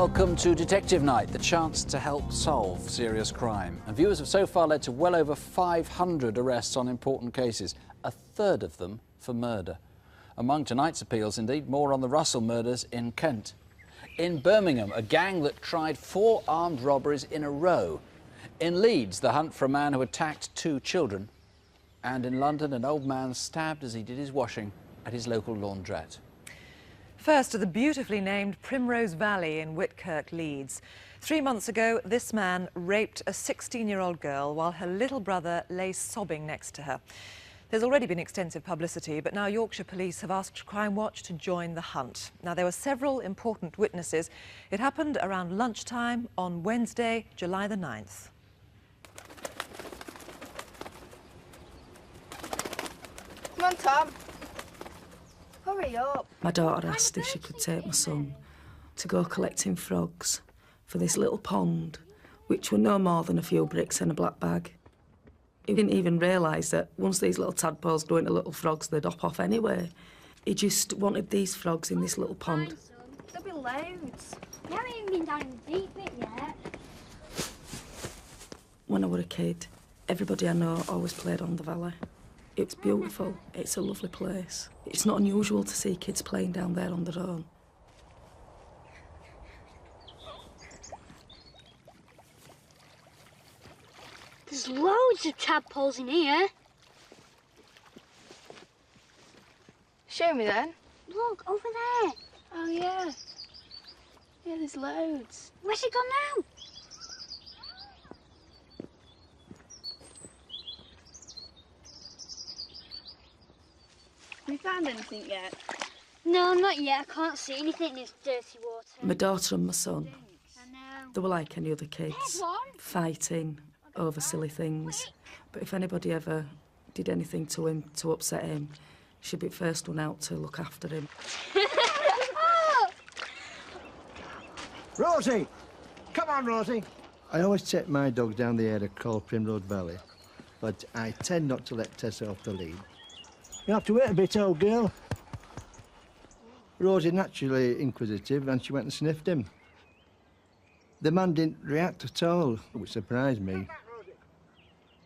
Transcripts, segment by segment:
Welcome to Detective Night, the chance to help solve serious crime. And viewers have so far led to well over 500 arrests on important cases, a third of them for murder. Among tonight's appeals, indeed, more on the Russell murders in Kent. In Birmingham, a gang that tried 4 armed robberies in a row. In Leeds, the hunt for a man who attacked 2 children. And in London, an old man stabbed as he did his washing at his local launderette. First to the beautifully named Primrose Valley in Whitkirk, Leeds. 3 months ago, this man raped a 16-year-old girl while her little brother lay sobbing next to her. There's already been extensive publicity, but now Yorkshire police have asked Crimewatch to join the hunt. Now, there were several important witnesses. It happened around lunchtime on Wednesday, July the 9th. Come on, Tom. Hurry up. My daughter asked if she could take my son to go collecting frogs for this little pond, which were no more than a few bricks in a black bag. He didn't even realise that once these little tadpoles grow into little frogs, they'd hop off anyway. He just wanted these frogs in this little pond. There'll be loads. We haven't even been down in the deep bit yet. When I was a kid, everybody I know always played on the valley. It's beautiful. It's a lovely place. It's not unusual to see kids playing down there on their own. There's loads of tadpoles in here. Show me then. Look, over there. Oh, yeah. Yeah, there's loads. Where's it gone now? Have you found anything yet? No, not yet. I can't see anything in this dirty water. My daughter and my son, I know. they were like any other kids, There's one. fighting over silly things. But if anybody ever did anything to him, to upset him, she'd be the first one out to look after him. Rosie! Come on, Rosie! I always take my dog down the area called Primrose Valley, but I tend not to let Tessa off the lead. You have to wait a bit, old girl. Rosie naturally inquisitive, and she went and sniffed him. The man didn't react at all, which surprised me.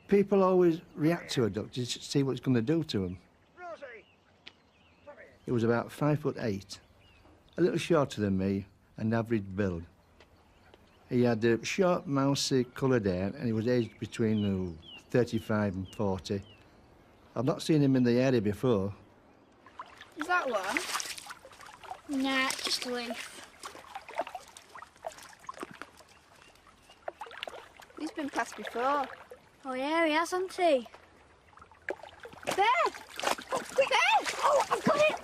People always react to a dog to see what it's going to do to them. He was about 5'8", a little shorter than me, and average build. He had a short, mousy coloured hair, and he was aged between 35 and 40. I've not seen him in the area before. Is that one? Nah, just a leaf. He's been passed before. Oh, yeah, he has, hasn't he? There! Oh, quick, there! Oh, I've got it!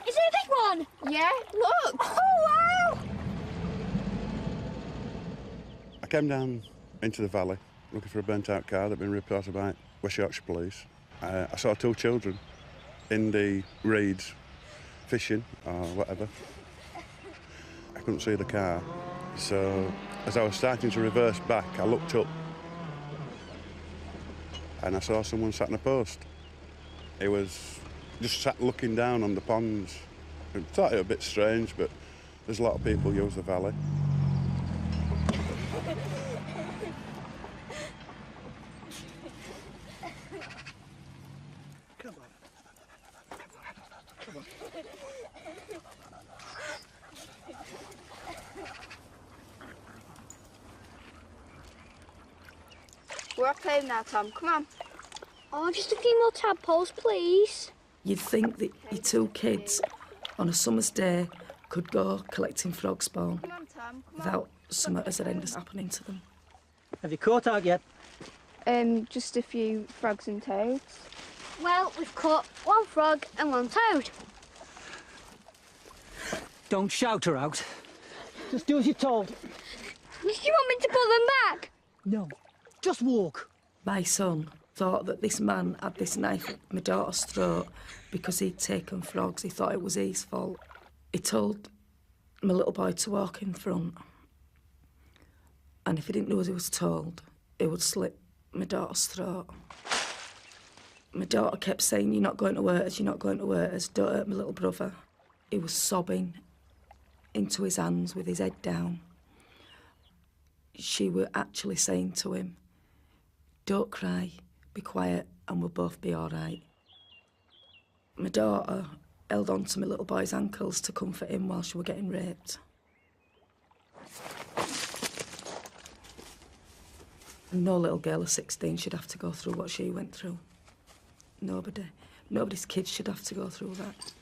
Is it a big one? Yeah, look! Oh, wow! I came down into the valley looking for a burnt-out car that had been reported by West Yorkshire Police. I saw 2 children in the reeds fishing or whatever. I couldn't see the car, so as I was starting to reverse back, I looked up and I saw someone sat on a post. He was just sat looking down on the ponds. I thought it was a bit strange, but there's a lot of people use the valley. We're off home now, Tom. Come on. Oh, just a few more tadpoles, please. You'd think that your 2 kids on a summer's day could go collecting frog spawn Come on, Tom. Come without something as horrendous happening to them. Have you caught out yet? on. Just a few frogs and toads. Well, we've caught 1 frog and 1 toad. Don't shout her out. Just do as you're told. Do you want me to pull them back? No, just walk. My son thought that this man had this knife at my daughter's throat because he'd taken frogs. He thought it was his fault. He told my little boy to walk in front. And if he didn't do as he was told, he would slit my daughter's throat. My daughter kept saying, "You're not going to hurt us, you're not going to hurt us, don't hurt my little brother." He was sobbing into his hands with his head down. she were actually saying to him, "Don't cry, be quiet, and we'll both be all right." My daughter held on to my little boy's ankles to comfort him while she were getting raped. No little girl of 16 should have to go through what she went through. Nobody. Nobody's kids should have to go through that.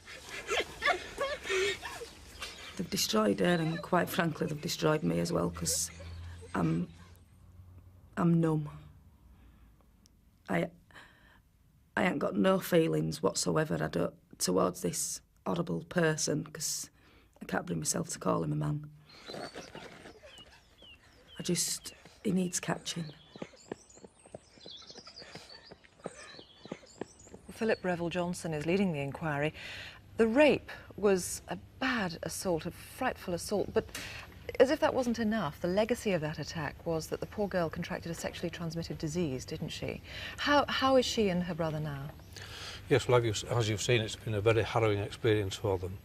They've destroyed her, and quite frankly, they've destroyed me as well, because I'm numb. I ain't got no feelings whatsoever towards this horrible person, because I can't bring myself to call him a man. He needs catching. Philip Revel-Johnson is leading the inquiry. The rape was a bad assault, a frightful assault, but as if that wasn't enough, the legacy of that attack was that the poor girl contracted a sexually transmitted disease, didn't she? How is she and her brother now? Yes, well, as you've seen, it's been a very harrowing experience for them.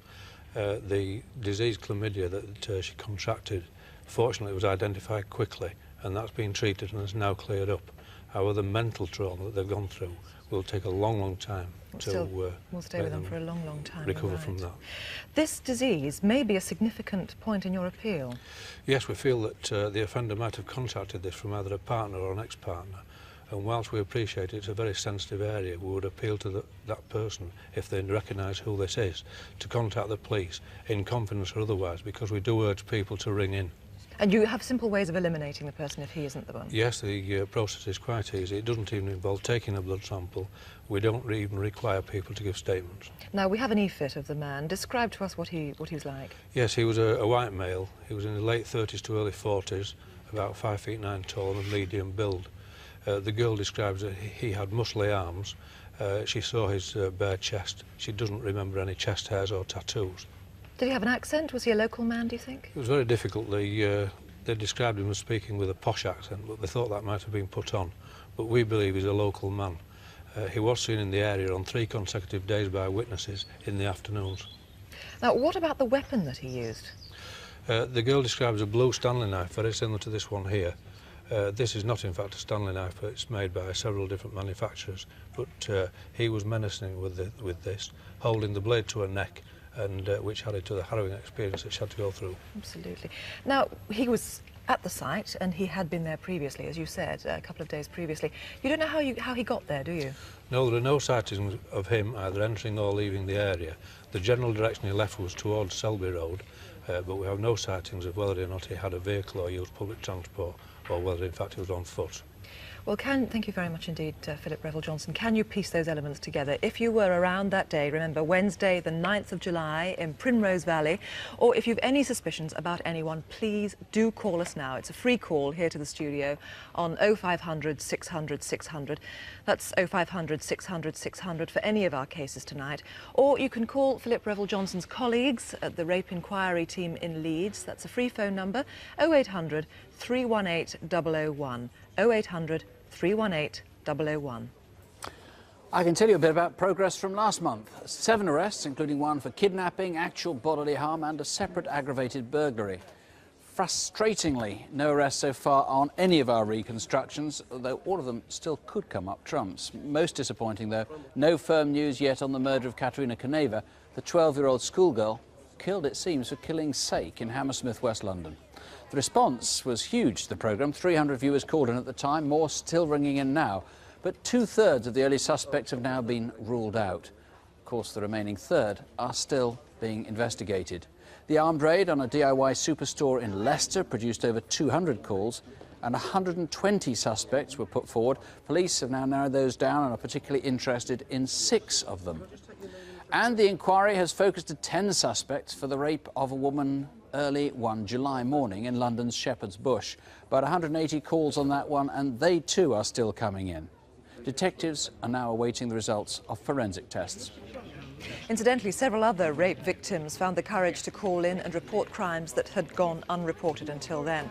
The disease chlamydia that she contracted, fortunately, was identified quickly, and that's been treated and is now cleared up. However, the mental trauma that they've gone through will take a long, long time we'll stay with them for a long, long time. Recover right. from that. This disease may be a significant point in your appeal. Yes, we feel that the offender might have contacted this from either a partner or an ex-partner, and whilst we appreciate it's a very sensitive area, we would appeal to that person, if they recognise who this is, to contact the police, in confidence or otherwise, because we do urge people to ring in. And you have simple ways of eliminating the person if he isn't the one? Yes, the process is quite easy. It doesn't even involve taking a blood sample. We don't even require people to give statements. Now, we have an e-fit of the man. Describe to us what he was like. Yes, he was a white male. He was in his late 30s to early 40s, about 5'9" tall and medium build. The girl describes that he had muscly arms. She saw his bare chest. She doesn't remember any chest hairs or tattoos. Did he have an accent? Was he a local man, do you think? It was very difficult. They described him as speaking with a posh accent, but they thought that might have been put on. But we believe he's a local man. He was seen in the area on 3 consecutive days by witnesses in the afternoons. Now, what about the weapon that he used? The girl describes a blue Stanley knife, very similar to this one here. This is not, in fact, a Stanley knife. It's made by several different manufacturers. But he was menacing with this, holding the blade to her neck, and which added to the harrowing experience that she had to go through. Absolutely. Now, he was at the site, and he had been there previously, as you said, a couple of days previously. You don't know how he got there, do you? No, there are no sightings of him either entering or leaving the area. The general direction he left was towards Selby Road, but we have no sightings of whether or not he had a vehicle or used public transport, or whether, in fact, he was on foot. Well, thank you very much indeed, Philip Revel-Johnson. Can you piece those elements together? If you were around that day, remember, Wednesday, the 9th of July in Primrose Valley, or if you've any suspicions about anyone, please do call us now. It's a free call here to the studio on 0500 600 600. That's 0500 600 600 for any of our cases tonight. Or you can call Philip Revel-Johnson's colleagues at the Rape Inquiry Team in Leeds. That's a free phone number, 0800 318 001. 0800 318 001. I can tell you a bit about progress from last month. 7 arrests, including one for kidnapping, actual bodily harm and a separate aggravated burglary. Frustratingly, no arrests so far on any of our reconstructions, though all of them still could come up trumps. Most disappointing, though, no firm news yet on the murder of Katerina Koneva, the 12-year-old schoolgirl killed, it seems, for killing's sake in Hammersmith, West London. The response was huge to the programme. 300 viewers called in at the time, more still ringing in now. But 2/3 of the early suspects have now been ruled out. Of course, the remaining third are still being investigated. The armed raid on a DIY superstore in Leicester produced over 200 calls and 120 suspects were put forward. Police have now narrowed those down and are particularly interested in 6 of them. And the inquiry has focused on 10 suspects for the rape of a woman early one July morning in London's Shepherd's Bush. About 180 calls on that one, and they too are still coming in. Detectives are now awaiting the results of forensic tests. Incidentally, several other rape victims found the courage to call in and report crimes that had gone unreported until then.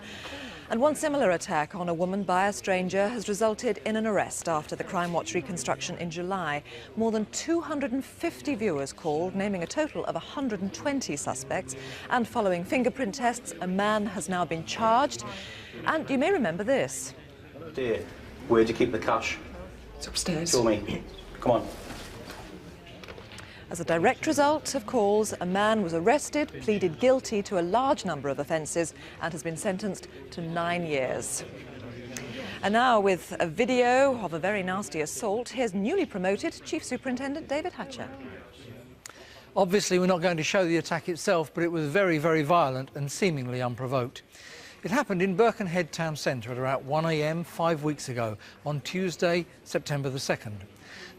And one similar attack on a woman by a stranger has resulted in an arrest after the Crimewatch reconstruction in July. More than 250 viewers called, naming a total of 120 suspects. And following fingerprint tests, a man has now been charged. And you may remember this. Dear, where'd you keep the cash? It's upstairs. Show me. Come on. As a direct result of calls, a man was arrested, pleaded guilty to a large number of offences and has been sentenced to 9 years. And now, with a video of a very nasty assault, here's newly promoted Chief Superintendent David Hatcher. Obviously, we're not going to show the attack itself, but it was very, very violent and seemingly unprovoked. It happened in Birkenhead town centre at about 1 a.m. 5 weeks ago, on Tuesday, September the 2nd.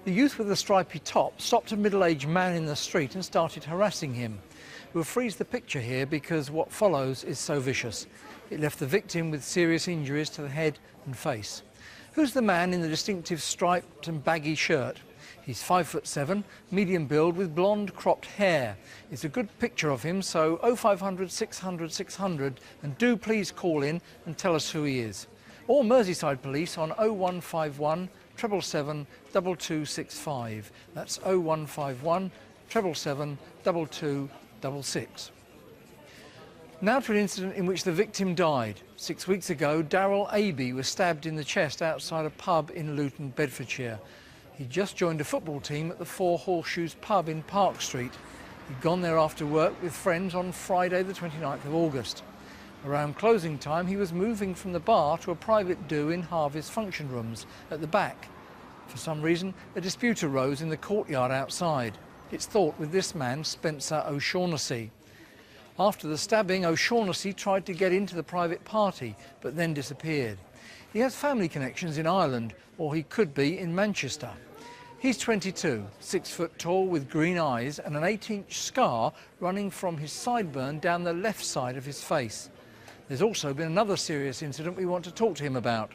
The youth with the stripy top stopped a middle-aged man in the street and started harassing him. We'll freeze the picture here because what follows is so vicious. It left the victim with serious injuries to the head and face. Who's the man in the distinctive striped and baggy shirt? He's 5'7", medium build with blonde cropped hair. It's a good picture of him, so 0500 600 600 and do please call in and tell us who he is. Or Merseyside Police on 0151 777 2265. That's 0151 777 2266. Now to an incident in which the victim died. 6 weeks ago, Darryl Aby was stabbed in the chest outside a pub in Luton, Bedfordshire. He'd just joined a football team at the Four Horseshoes pub in Park Street. He'd gone there after work with friends on Friday the 29th of August. Around closing time, he was moving from the bar to a private do in Harvey's function rooms at the back. For some reason, a dispute arose in the courtyard outside. It's thought with this man, Spencer O'Shaughnessy. After the stabbing, O'Shaughnessy tried to get into the private party, but then disappeared. He has family connections in Ireland, or he could be in Manchester. He's 22, 6 foot tall with green eyes and an 8-inch scar running from his sideburn down the left side of his face. There's also been another serious incident we want to talk to him about.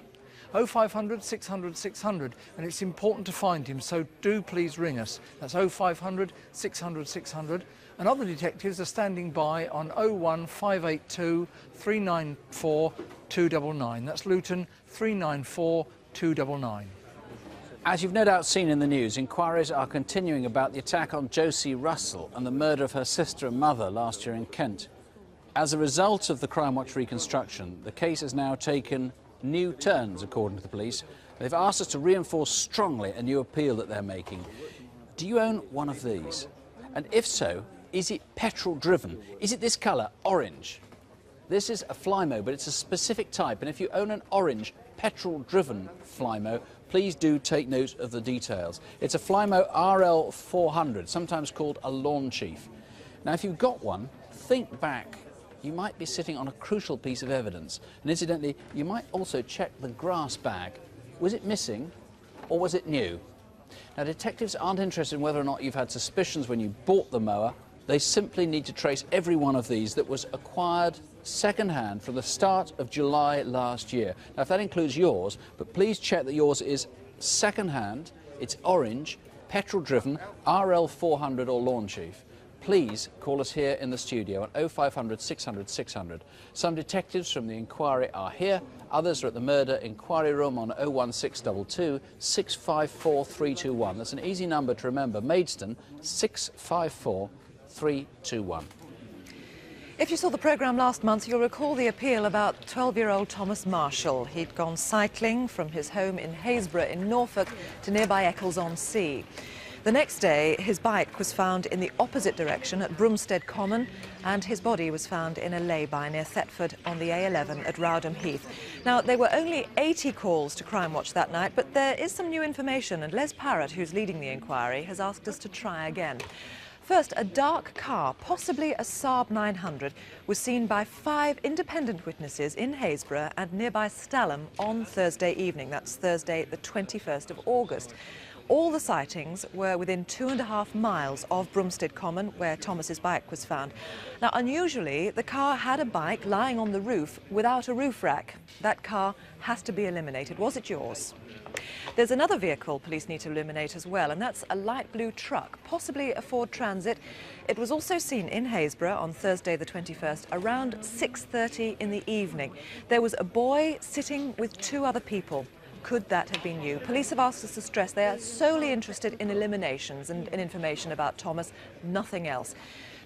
0500 600 600, and it's important to find him, so do please ring us. That's 0500 600 600, and other detectives are standing by on 01582 394 299. That's Luton 394 299. As you've no doubt seen in the news, inquiries are continuing about the attack on Josie Russell and the murder of her sister and mother last year in Kent. As a result of the Crimewatch reconstruction, the case has now taken new turns, according to the police. They've asked us to reinforce strongly a new appeal that they're making. Do you own one of these? And if so, is it petrol-driven? Is it this colour, orange? This is a Flymo, but it's a specific type, and if you own an orange petrol-driven Flymo, please do take note of the details. It's a Flymo RL 400, sometimes called a lawn chief. Now, if you've got one, think back. You might be sitting on a crucial piece of evidence. And incidentally, you might also check the grass bag. Was it missing or was it new? Now, detectives aren't interested in whether or not you've had suspicions when you bought the mower. They simply need to trace every one of these that was acquired second-hand from the start of July last year. Now, if that includes yours, but please check that yours is second-hand, it's orange, petrol-driven, RL 400 or lawn chief. Please call us here in the studio on 0500 600 600. Some detectives from the inquiry are here, others are at the murder inquiry room on 01622 654 321. That's an easy number to remember, Maidstone 654 321. If you saw the programme last month, you'll recall the appeal about 12-year-old Thomas Marshall. He'd gone cycling from his home in Haysborough in Norfolk to nearby Eccles-on-Sea. The next day, his bike was found in the opposite direction at Bromstead Common, and his body was found in a lay-by near Thetford on the A11 at Rowdham Heath. Now, there were only 80 calls to Crimewatch that night, but there is some new information, and Les Parrott, who's leading the inquiry, has asked us to try again. First, a dark car, possibly a Saab 900, was seen by 5 independent witnesses in Haysborough and nearby Stalham on Thursday evening. That's Thursday, the 21st of August. All the sightings were within 2.5 miles of Bromstead Common, where Thomas's bike was found. Now, unusually, the car had a bike lying on the roof without a roof rack. That car has to be eliminated. Was it yours? There's another vehicle police need to illuminate as well, and that's a light blue truck, possibly a Ford Transit. It was also seen in Haysborough on Thursday the 21st around 6:30 in the evening. There was a boy sitting with two other people. Could that have been you? Police have asked us to stress they are solely interested in eliminations and in information about Thomas, nothing else.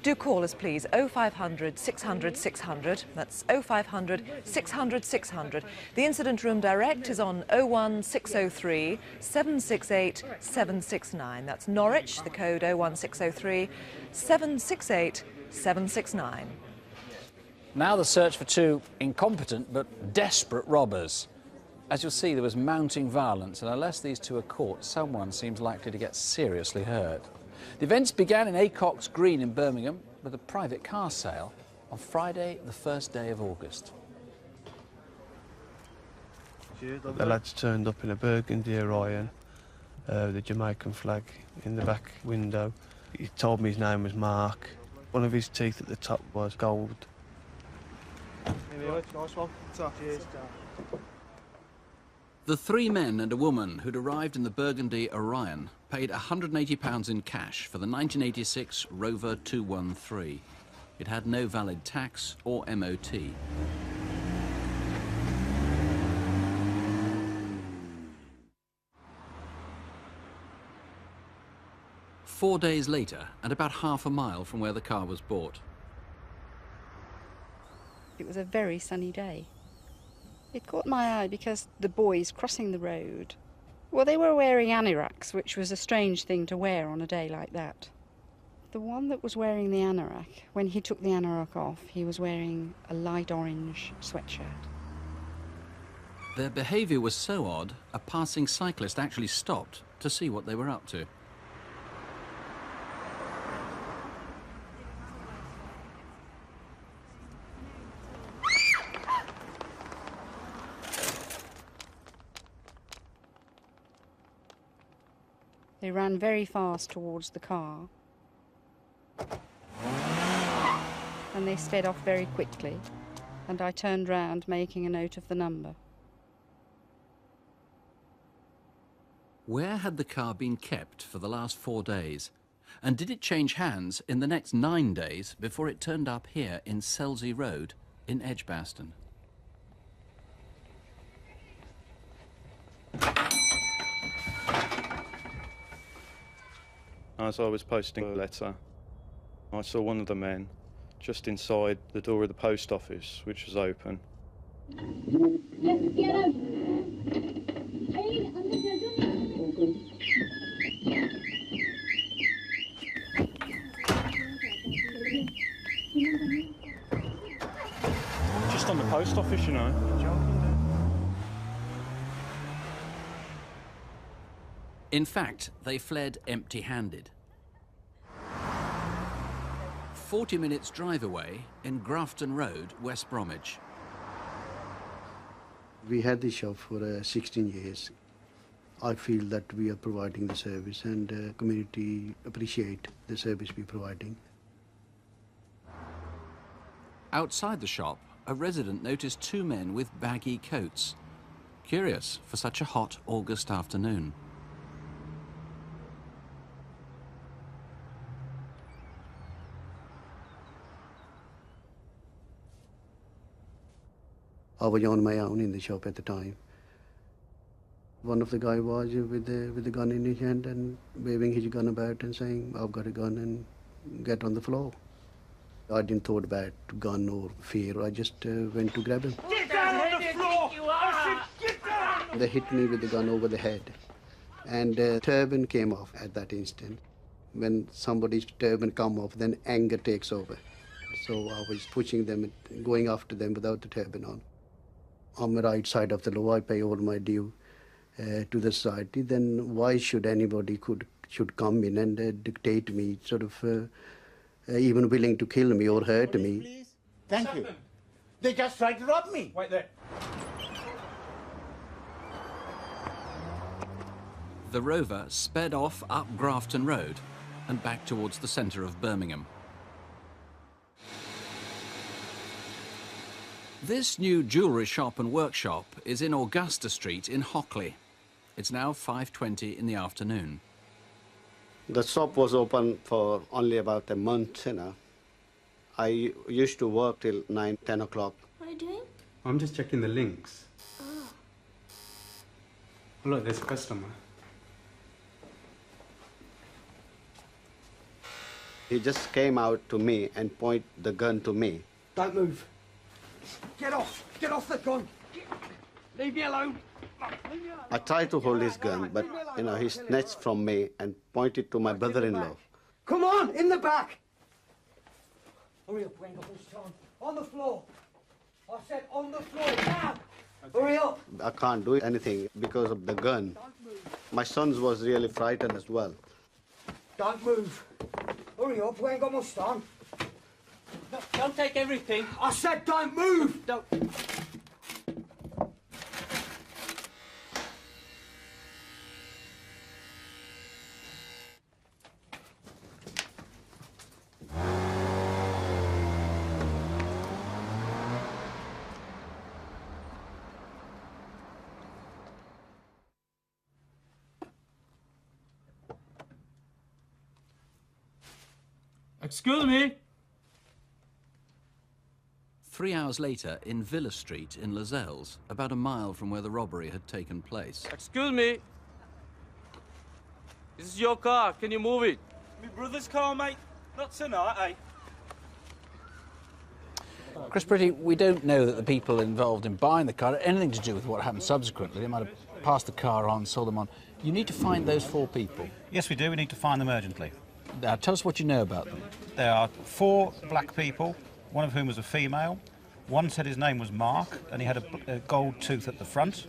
Do call us, please, 0500 600 600. That's 0500 600 600. The incident room direct is on 01603 768 769. That's Norwich, the code 01603 768 769. Now the search for two incompetent but desperate robbers. As you'll see, there was mounting violence, and unless these two are caught, someone seems likely to get seriously hurt. The events began in Acox Green in Birmingham with a private car sale on Friday, the first day of August. The lads turned up in a burgundy Orion, the Jamaican flag in the back window. He told me his name was Mark. One of his teeth at the top was gold. Nice one. Cheers. The three men and a woman who'd arrived in the burgundy Orion paid £180 in cash for the 1986 Rover 213. It had no valid tax or MOT. Four days later, and about half a mile from where the car was bought. It was a very sunny day. It caught my eye because the boys crossing the road, well, they were wearing anoraks, which was a strange thing to wear on a day like that. The one that was wearing the anorak, when he took the anorak off, he was wearing a light orange sweatshirt. Their behaviour was so odd, a passing cyclist actually stopped to see what they were up to. They ran very fast towards the car, and they sped off very quickly, and I turned round, making a note of the number. Where had the car been kept for the last 4 days? And did it change hands in the next 9 days before it turned up here in Selsey Road in Edgbaston? As I was posting a letter, I saw one of the men just inside the door of the post office, which was open. Just on the post office, you know. In fact, they fled empty-handed. 40 minutes drive away in Grafton Road, West Bromwich. We had this shop for 16 years. I feel that we are providing the service, and the community appreciate the service we're providing. Outside the shop, a resident noticed two men with baggy coats. Curious for such a hot August afternoon. I was on my own in the shop at the time. One of the guy was with the gun in his hand and waving his gun about and saying, "I've got a gun," and get on the floor. I didn't thought about gun or fear. I just went to grab him. Get down on the floor! Get down! They hit me with the gun over the head, and turban came off at that instant. When somebody's turban come off, then anger takes over. So I was pushing them, going after them without the turban on. On the right side of the law, I pay all my due to the society. Then why should anybody should come in and dictate me, sort of even willing to kill me or hurt me? Please. Thank you. They just tried to rob me. Wait there. The Rover sped off up Grafton Road and back towards the centre of Birmingham. This new jewellery shop and workshop is in Augusta Street in Hockley. It's now 5:20 in the afternoon. The shop was open for only about a month, you know. I used to work till 9, 10 o'clock. What are you doing? I'm just checking the links. Oh. Look, there's a customer. He just came out to me and pointed the gun to me. Don't move. Get off. Get off the gun. Leave me alone. I tried to hold his gun, but, you know, he snatched from me and pointed to my brother-in-law. Come on, in the back. Hurry up, we ain't got much time. On the floor. I said on the floor, now. Hurry up. I can't do anything because of the gun. My son was really frightened as well. Don't move. Hurry up, we ain't got much time. No, don't take everything. I said don't move. Don't. Excuse me. 3 hours later, in Villa Street in Lascelles, about a mile from where the robbery had taken place. Excuse me. This is your car. Can you move it? My brother's car, mate. Not tonight, eh? Chris Pretty, we don't know that the people involved in buying the car had anything to do with what happened subsequently. They might have passed the car on, sold them on. You need to find those 4 people. Yes, we do. We need to find them urgently. Now, tell us what you know about them. There are 4 black people, one of whom was a female. One said his name was Mark, and he had a gold tooth at the front.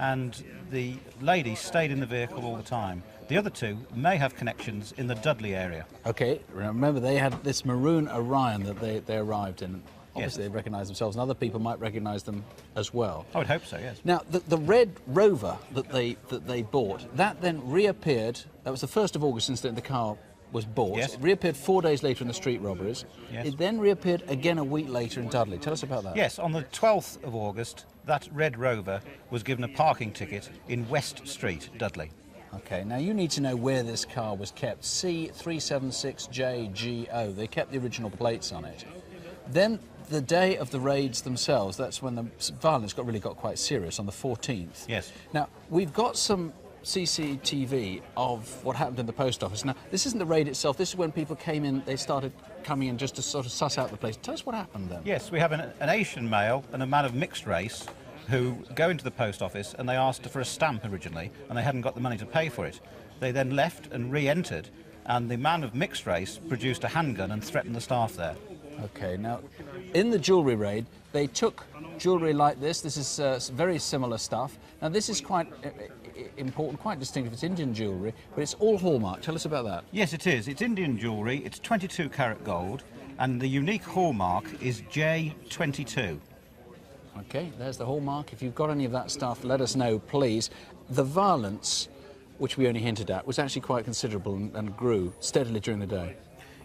And the lady stayed in the vehicle all the time. The other 2 may have connections in the Dudley area. OK, remember they had this maroon Orion that they arrived in. Obviously, yes. They recognise themselves, and other people might recognise them as well. I would hope so, yes. Now, the red Rover that they bought, that then reappeared. That was the 1st of August since the car was bought. Yes. It reappeared 4 days later in the street robberies. Yes. It then reappeared again a week later in Dudley. Tell us about that. Yes, on the 12th of August, that red Rover was given a parking ticket in West Street, Dudley. OK, now you need to know where this car was kept. C376JGO. They kept the original plates on it. Then, the day of the raids themselves, that's when the violence really got quite serious, on the 14th. Yes. Now, we've got some CCTV of what happened in the post office. Now, this isn't the raid itself. This is when people came in, they started coming in just to sort of suss out the place. Tell us what happened then. Yes, we have an Asian male and a man of mixed race who go into the post office and they asked for a stamp originally, and they hadn't got the money to pay for it. They then left and re-entered, and the man of mixed race produced a handgun and threatened the staff there. OK, now, in the jewellery raid, they took jewellery like this. This is very similar stuff. Now, this is quite important, quite distinctive. It's Indian jewellery, but it's all hallmark. Tell us about that. Yes, it is. It's Indian jewellery. It's 22 carat gold, and the unique hallmark is J22. OK, there's the hallmark. If you've got any of that stuff, let us know, please. The violence, which we only hinted at, was actually quite considerable and grew steadily during the day.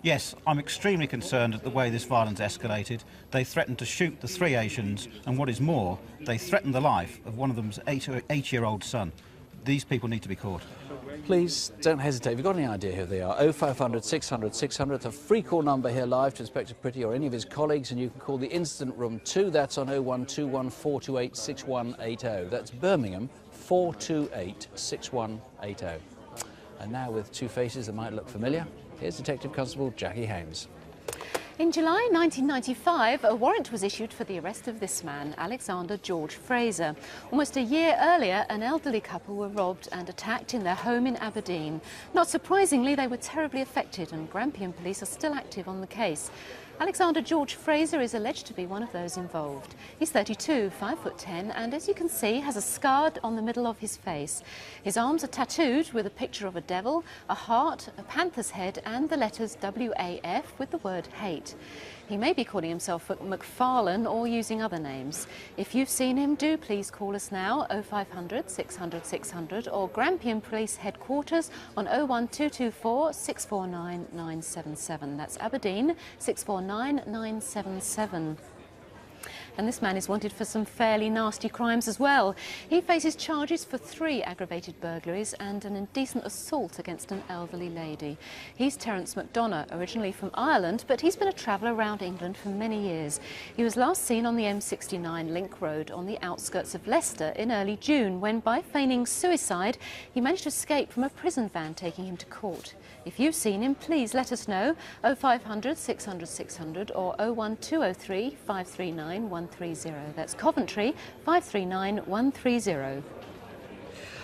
Yes, I'm extremely concerned at the way this violence escalated. They threatened to shoot the 3 Asians, and what is more, they threatened the life of one of them's 8-year-old son. These people need to be caught. Please don't hesitate. If you've got any idea who they are, 0500 600 600. It's a free call number here live to Inspector Pretty or any of his colleagues, and you can call the incident room too. That's on 0121 428 6180. That's Birmingham 428 6180. And now with 2 faces that might look familiar, here's Detective Constable Jackie Hames. In July 1995, a warrant was issued for the arrest of this man, Alexander George Fraser. Almost a year earlier, an elderly couple were robbed and attacked in their home in Aberdeen. Not surprisingly, they were terribly affected, and Grampian police are still active on the case. Alexander George Fraser is alleged to be one of those involved. He's 32, 5'10", and as you can see, has a scar on the middle of his face. His arms are tattooed with a picture of a devil, a heart, a panther's head, and the letters WAF with the word hate. He may be calling himself McFarlane or using other names. If you've seen him, do please call us now, 0500 600 600, or Grampian Police Headquarters on 01224 649 977. That's Aberdeen 649 977. And this man is wanted for some fairly nasty crimes as well. He faces charges for 3 aggravated burglaries and an indecent assault against an elderly lady. He's Terence McDonough, originally from Ireland, but he's been a traveller around England for many years. He was last seen on the M69 Link Road on the outskirts of Leicester in early June, when, by feigning suicide, he managed to escape from a prison van taking him to court. If you've seen him, please let us know. 0500 600 600 or 01203 539 130. That's Coventry 539 130.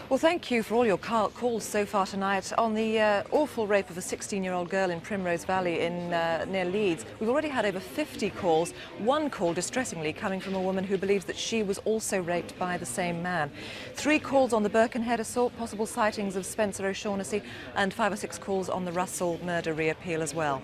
Well, thank you for all your calls so far tonight on the awful rape of a 16-year-old girl in Primrose Valley in near Leeds. We've already had over 50 calls, one call distressingly coming from a woman who believes that she was also raped by the same man. 3 calls on the Birkenhead assault, possible sightings of Spencer O'Shaughnessy, and 5 or 6 calls on the Russell murder reappeal as well.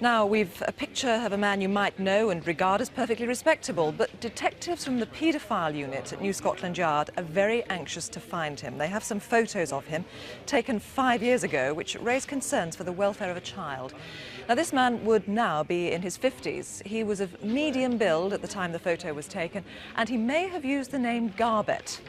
Now, we've a picture of a man you might know and regard as perfectly respectable, but detectives from the paedophile unit at New Scotland Yard are very anxious to find him. They have some photos of him taken 5 years ago, which raise concerns for the welfare of a child. Now, this man would now be in his 50s. He was of medium build at the time the photo was taken, and he may have used the name Garbett.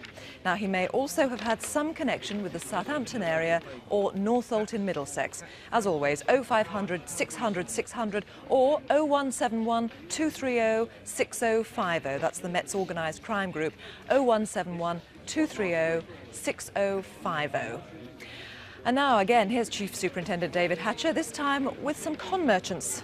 Now, he may also have had some connection with the Southampton area or Northolt in Middlesex. As always, 0500 600 600 or 0171 230 6050. That's the Met's organised crime group, 0171 230 6050. And now again, here's Chief Superintendent David Hatcher, this time with some con merchants.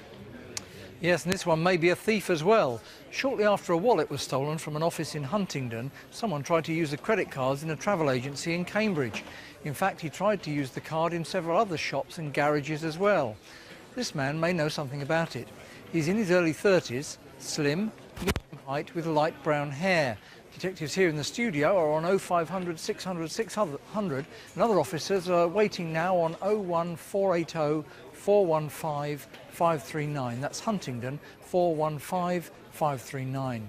Yes, and this one may be a thief as well. Shortly after a wallet was stolen from an office in Huntingdon, someone tried to use the credit cards in a travel agency in Cambridge. In fact, he tried to use the card in several other shops and garages as well. This man may know something about it. He's in his early 30s, slim, medium height with light brown hair. Detectives here in the studio are on 0500 600 600 and other officers are waiting now on 01480 415 539. That's Huntingdon 415 539.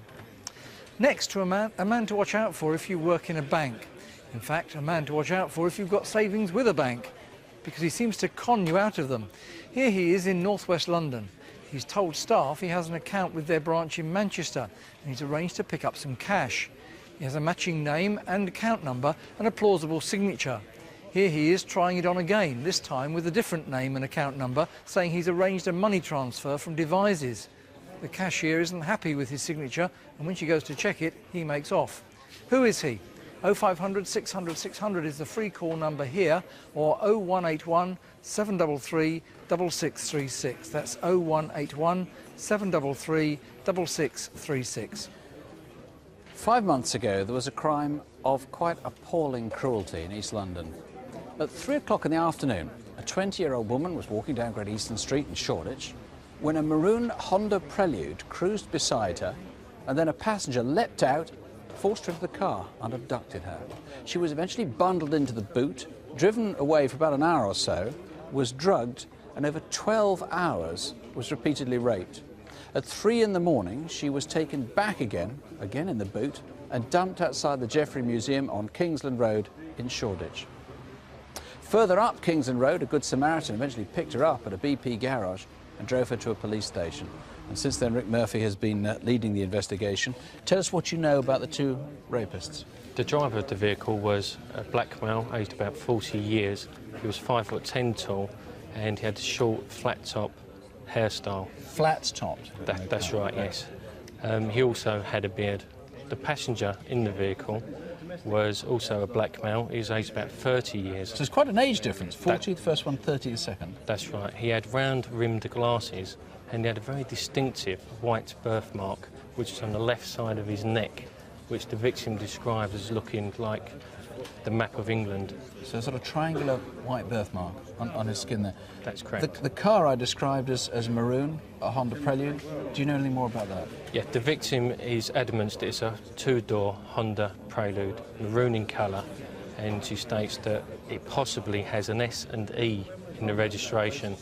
Next to a man to watch out for if you work in a bank. In fact, a man to watch out for if you've got savings with a bank, because he seems to con you out of them. Here he is in northwest London. He's told staff he has an account with their branch in Manchester and he's arranged to pick up some cash. He has a matching name and account number and a plausible signature. Here he is trying it on again, this time with a different name and account number, saying he's arranged a money transfer from Devizes. The cashier isn't happy with his signature, and when she goes to check it, he makes off. Who is he? 0500 600 600 is the free call number here, or 0181 733 6636. That's 0181 733 6636. 5 months ago, there was a crime of quite appalling cruelty in East London. At 3 o'clock in the afternoon, a 20-year-old woman was walking down Great Eastern Street in Shoreditch when a maroon Honda Prelude cruised beside her, and then a passenger leapt out, forced her into the car and abducted her. She was eventually bundled into the boot, driven away for about an hour or so, was drugged, and over 12 hours was repeatedly raped. At 3 in the morning, she was taken back again in the boot, and dumped outside the Jeffrey Museum on Kingsland Road in Shoreditch. Further up Kingsland Road, a Good Samaritan eventually picked her up at a BP garage and drove her to a police station. And since then, Rick Murphy has been leading the investigation. Tell us what you know about the 2 rapists. The driver of the vehicle was a black male, aged about 40 years. He was 5'10" tall, and he had a short, flat-top hairstyle. Flat-topped? That's right, yes. He also had a beard. The passenger in the vehicle was also a black male. He was aged about 30 years. So there's quite an age difference. 40 the first one, 30 the second. That's right. He had round-rimmed glasses, and he had a very distinctive white birthmark, which is on the left side of his neck, which the victim described as looking like the map of England. So a sort of triangular white birthmark on his skin there. That's correct. The car I described as maroon, a Honda Prelude. Do you know any more about that? Yeah, the victim is adamant that it's a 2-door Honda Prelude, maroon in colour, and she states that it possibly has an S and E in the registration.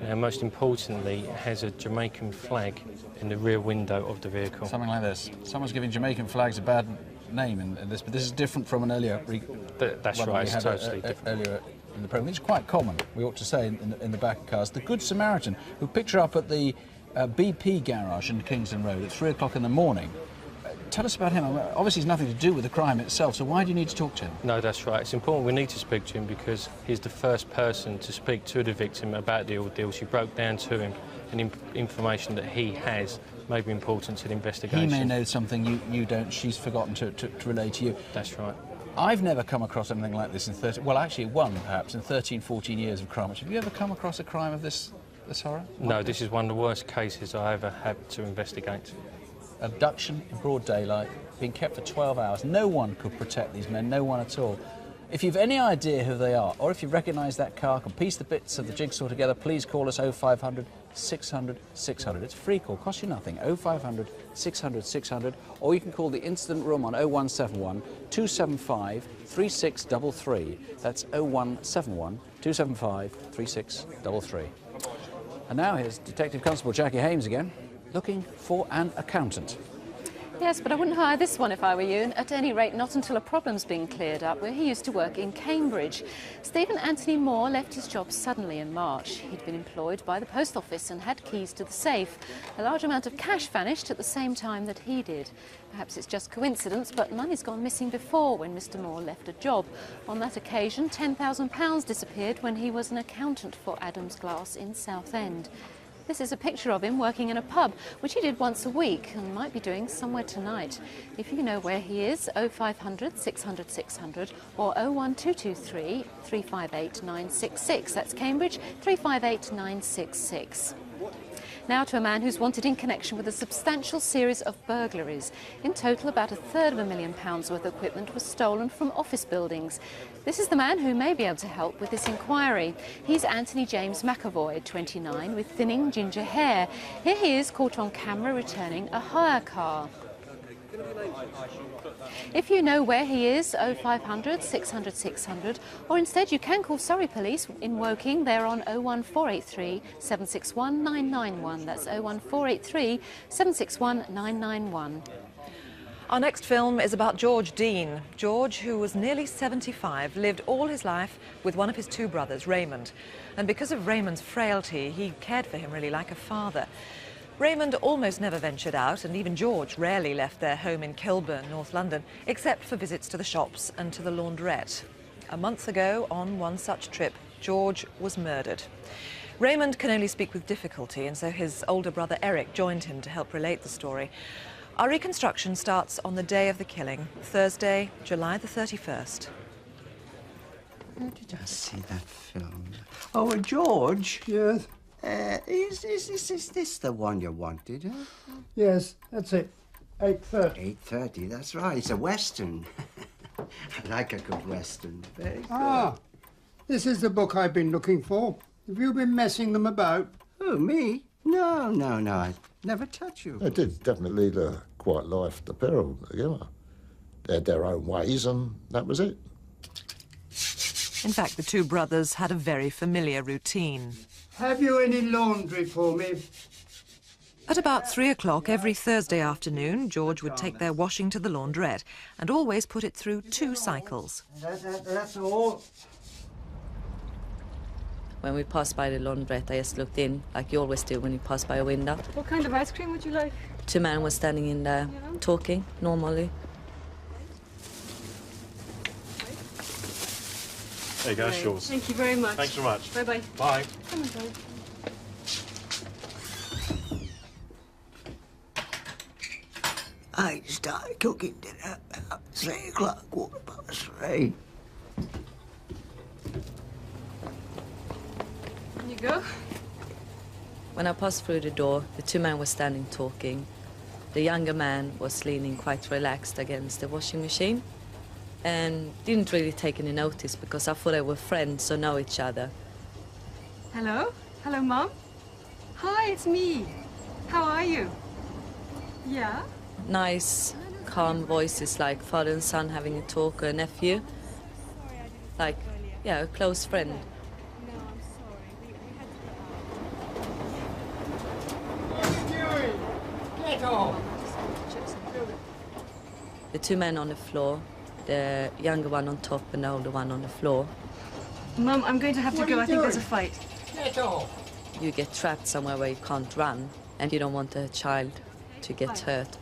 Now, most importantly, it has a Jamaican flag in the rear window of the vehicle. Something like this. Someone's giving Jamaican flags a bad name in this, but this is different from an earlier... That's right, it's totally different. Earlier in the programme. It's quite common, we ought to say, in the back of cars. The Good Samaritan, who picked her up at the BP garage in Kingsland Road at 3 o'clock in the morning, Tell us about him. Obviously, it's nothing to do with the crime itself, so why do you need to talk to him? No, that's right. It's important we need to speak to him because he's the first person to speak to the victim about the ordeal. She broke down to him, and information that he has may be important to the investigation. He may know something you don't. She's forgotten to relay to you. That's right. I've never come across anything like this in 13... Well, actually, one, perhaps, in 13, 14 years of crime. Have you ever come across a crime of this horror? No, this is one of the worst cases I ever had to investigate. Abduction in broad daylight, being kept for 12 hours. No one could protect these men, no one at all. If you've any idea who they are, or if you recognise that car, can piece the bits of the jigsaw together, please call us 0500 600 600. It's a free call, costs you nothing, 0500 600 600, or you can call the incident room on 0171 275 3633. That's 0171 275 3633. And now here's Detective Constable Jackie Hames again, looking for an accountant. Yes, but I wouldn't hire this one if I were you. At any rate, not until a problem's been cleared up, where he used to work in Cambridge. Stephen Anthony Moore left his job suddenly in March. He'd been employed by the post office and had keys to the safe. A large amount of cash vanished at the same time that he did. Perhaps it's just coincidence, but money's gone missing before when Mr. Moore left a job. On that occasion, £10,000 disappeared when he was an accountant for Adams Glass in Southend. This is a picture of him working in a pub, which he did once a week and might be doing somewhere tonight. If you know where he is, 0500 600 600 or 01223 358 966. That's Cambridge, 358 966. Now to a man who's wanted in connection with a substantial series of burglaries. In total, about £250,000 worth of equipment was stolen from office buildings. This is the man who may be able to help with this inquiry. He's Anthony James McAvoy, 29, with thinning ginger hair. Here he is caught on camera returning a hire car. If you know where he is, 0500 600 600, or instead you can call Surrey Police in Woking. They're on 01483 761 991. That's 01483 761 991. Our next film is about George Dean. George, who was nearly 75, lived all his life with one of his two brothers, Raymond. And because of Raymond's frailty, he cared for him really like a father. Raymond almost never ventured out, and even George rarely left their home in Kilburn, North London, except for visits to the shops and to the launderette. A month ago, on one such trip, George was murdered. Raymond can only speak with difficulty, and so his older brother Eric joined him to help relate the story. Our reconstruction starts on the day of the killing, Thursday, July the 31st. Where did I see that film? Oh, George? Yes? Is this the one you wanted, huh? Yes, that's it. 8:30. 8:30, that's right. It's a Western. I like a good Western. Very good. Ah, this is the book I've been looking for. Have you been messing them about? Oh, me? No, I never touch you. They did definitely lead a quiet life, the pair of them together. They had their own ways, and that was it. In fact, the two brothers had a very familiar routine. Have you any laundry for me? At about 3 o'clock every Thursday afternoon, George would take their washing to the launderette and always put it through 2 cycles. That's all. When we passed by the launderette, I just looked in, like you always do when you pass by a window. What kind of ice cream would you like? 2 men were standing in there, talking, normally. There you go, that's yours. Thank you very much. Thanks very much. Bye-bye. Bye. Come on, darling. I started cooking dinner about 3 o'clock, 3:15. Can you go? When I passed through the door, the 2 men were standing talking. The younger man was leaning quite relaxed against the washing machine and didn't really take any notice because I thought they were friends or know each other. Hello? Hello, Mom? Hi, it's me. How are you? Yeah? Nice, calm voices like father and son having a talk, or a nephew. Like, yeah, a close friend. Get off! The 2 men on the floor, the younger one on top and the older one on the floor. Mom, I'm going to have to go. I think there's a fight. Get off! You get trapped somewhere where you can't run, and you don't want a child to get hurt.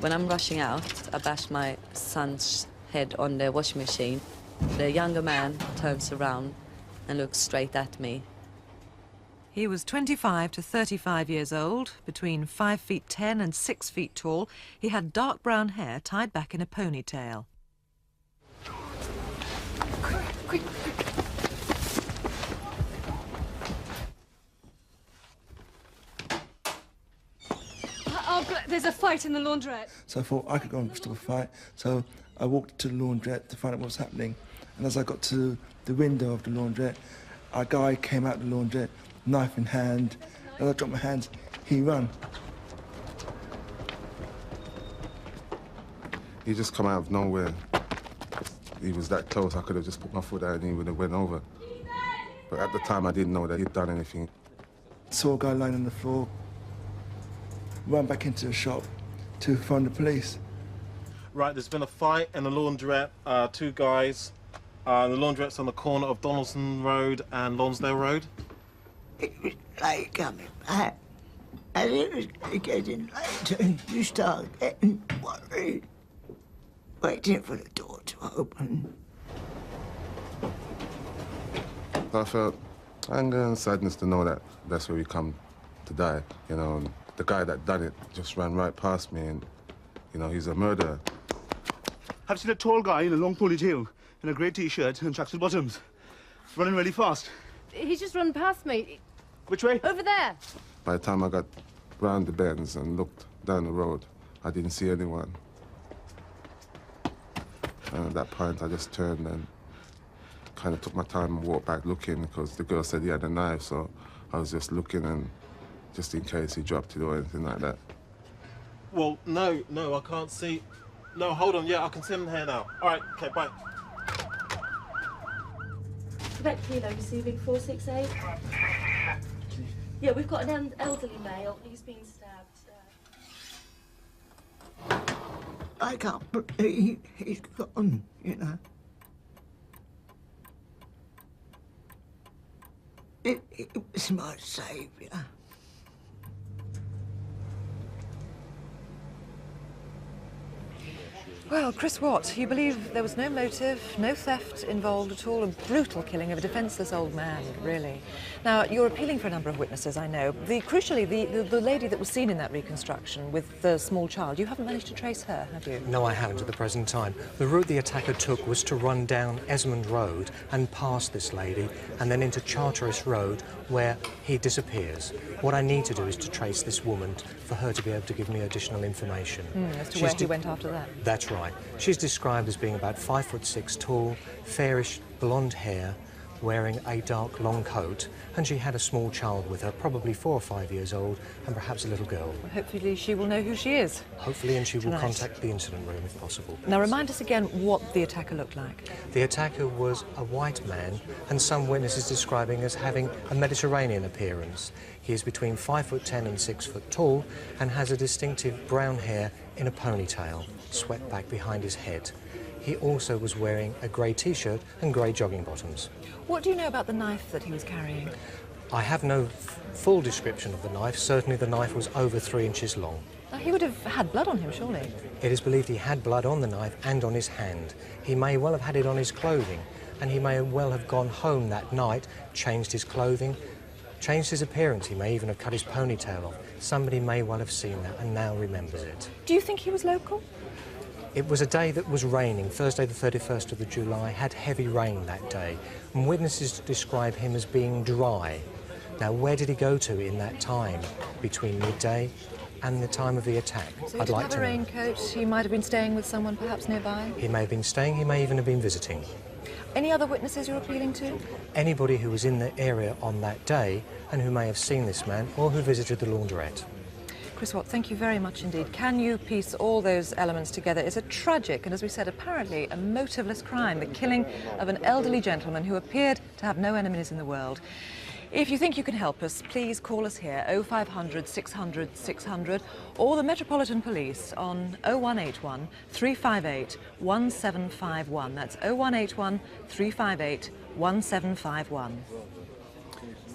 When I'm rushing out, I bash my son's head on the washing machine. The younger man turns around and looks straight at me. He was 25 to 35 years old, between 5 feet 10 and 6 feet tall. He had dark brown hair tied back in a ponytail. Quick. There's a fight in the launderette. So I thought I could go and stop a fight. So I walked to the launderette to find out what was happening. And as I got to the window of the launderette, a guy came out the launderette, knife in hand. As I dropped my hands, he ran. He just come out of nowhere. He was that close, I could have just put my foot out and he would have went over. But at the time, I didn't know that he'd done anything. Saw a guy lying on the floor, ran back into the shop to find the police. Right, there's been a fight in the launderette, two guys. The laundrette's on the corner of Donaldson Road and Lonsdale Road. It was late coming back, and it was getting later. You start getting worried, waiting for the door to open. I felt anger and sadness to know that that's where we come to die, you know. And the guy that done it just ran right past me and, you know, he's a murderer. I've seen a tall guy in a long ponytail, in a grey T-shirt and tracksuit bottoms, running really fast. He's just run past me. Which way? Over there. By the time I got round the bends and looked down the road, I didn't see anyone. And at that point, I just turned and kind of took my time and walked back looking because the girl said he had a knife, so I was just looking and just in case he dropped it or anything like that. Well, no, I can't see. No, hold on, yeah, I can see him here now. All right, okay, bye. Quebec Kilo receiving 468. Yeah, we've got an elderly male. He's been stabbed. I can't believe he's gone, you know. It was my saviour. Well, Chris Watt, you believe there was no motive, no theft involved at all, a brutal killing of a defenceless old man, really. Now, you're appealing for a number of witnesses, I know. Crucially, the lady that was seen in that reconstruction with the small child, you haven't managed to trace her, have you? No, I haven't at the present time. The route the attacker took was to run down Esmond Road and past this lady, and then into Charteris Road, where he disappears. What I need to do is to trace this woman for her to be able to give me additional information. As to where he went after that. That's right. She's described as being about 5'6" tall, fairish blonde hair, wearing a dark long coat, and she had a small child with her, probably 4 or 5 years old, and perhaps a little girl. Well, hopefully she will know who she is. Hopefully, and she will Tonight. contact the incident room if possible. Now remind us again what the attacker looked like. The attacker was a white man, and some witnesses describing as having a Mediterranean appearance. He is between 5'10" and 6 foot tall, and has a distinctive brown hair in a ponytail, swept back behind his head. He also was wearing a grey T-shirt and grey jogging bottoms. What do you know about the knife that he was carrying? I have no full description of the knife. Certainly the knife was over 3 inches long. Now, he would have had blood on him, surely. It is believed he had blood on the knife and on his hand. He may well have had it on his clothing, and he may well have gone home that night, changed his clothing, changed his appearance. He may even have cut his ponytail off. Somebody may well have seen that and now remembers it. Do you think he was local? It was a day that was raining. Thursday the 31st of July had heavy rain that day, and witnesses describe him as being dry. Now, where did he go to in that time between midday and the time of the attack? So he didn't have a raincoat. He might have been staying with someone perhaps nearby. He may have been staying. He may even have been visiting. Any other witnesses you're appealing to? Anybody who was in the area on that day and who may have seen this man or who visited the launderette. Chris Watt, thank you very much indeed. Can you piece all those elements together? It's a tragic and, as we said, apparently a motiveless crime, the killing of an elderly gentleman who appeared to have no enemies in the world. If you think you can help us, please call us here, 0500 600 600, or the Metropolitan Police on 0181 358 1751. That's 0181 358 1751.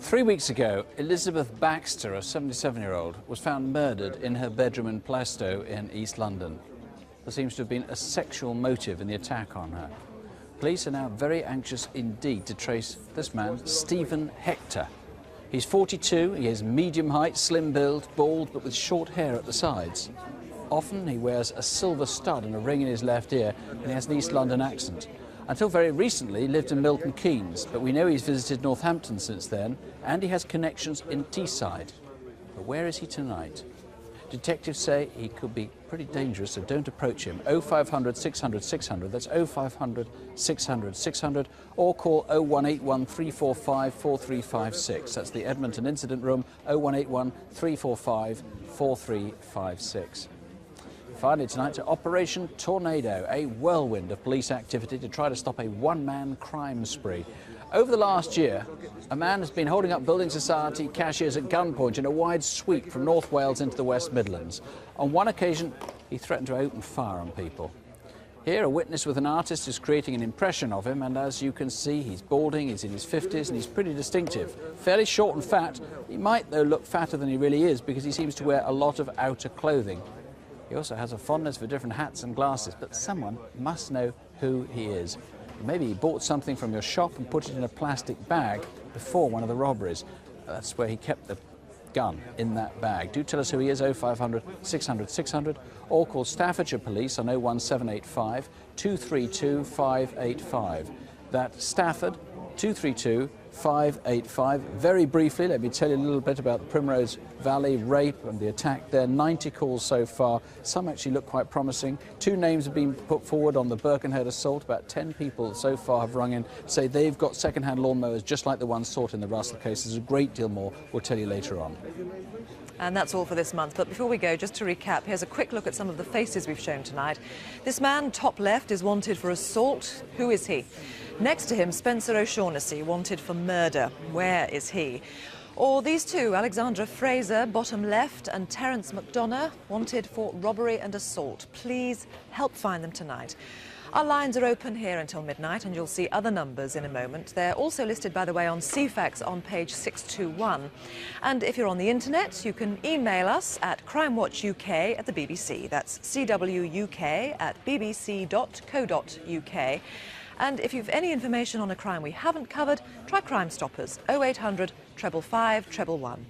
3 weeks ago, Elizabeth Baxter, a 77-year-old, was found murdered in her bedroom in Plaistow in East London. There seems to have been a sexual motive in the attack on her. Police are now very anxious indeed to trace this man, Stephen Hector. He's 42, he is medium height, slim build, bald, but with short hair at the sides. Often he wears a silver stud and a ring in his left ear, and he has an East London accent. Until very recently, he lived in Milton Keynes, but we know he's visited Northampton since then, and he has connections in Teesside. But where is he tonight? Detectives say he could be pretty dangerous, so don't approach him. 0500 600 600, that's 0500 600 600, or call 0181 345 4356. That's the Edmonton Incident Room, 0181 345 4356. Finally tonight to Operation Tornado, a whirlwind of police activity to try to stop a one-man crime spree. Over the last year, a man has been holding up building society cashiers at gunpoint in a wide sweep from North Wales into the West Midlands. On one occasion, he threatened to open fire on people. Here, a witness with an artist is creating an impression of him, and as you can see, he's balding, he's in his 50s, and he's pretty distinctive. Fairly short and fat. He might, though, look fatter than he really is because he seems to wear a lot of outer clothing. He also has a fondness for different hats and glasses, but someone must know who he is. Maybe he bought something from your shop and put it in a plastic bag before one of the robberies. That's where he kept the gun, in that bag. Do tell us who he is, 0500 600 600, or call Staffordshire Police on 01785 232 585. That's Stafford 232 585. Very briefly, let me tell you a little bit about the Primrose Valley rape and the attack there. 90 calls so far. Some actually look quite promising. 2 names have been put forward on the Birkenhead assault. About 10 people so far have rung in, say they've got second-hand lawnmowers just like the ones sought in the Russell case. There's a great deal more. We'll tell you later on. And that's all for this month. But before we go, just to recap, here's a quick look at some of the faces we've shown tonight. This man, top left, is wanted for assault. Who is he? Next to him, Spencer O'Shaughnessy, wanted for murder. Where is he? Or these two, Alexandra Fraser, bottom left, and Terence McDonough, wanted for robbery and assault. Please help find them tonight. Our lines are open here until midnight, and you'll see other numbers in a moment. They're also listed, by the way, on CFAX on page 621. And if you're on the internet, you can email us at Crimewatch UK at the BBC. That's cwuk@bbc.co.uk. And if you've any information on a crime we haven't covered, try Crime Stoppers, 0800 555 111.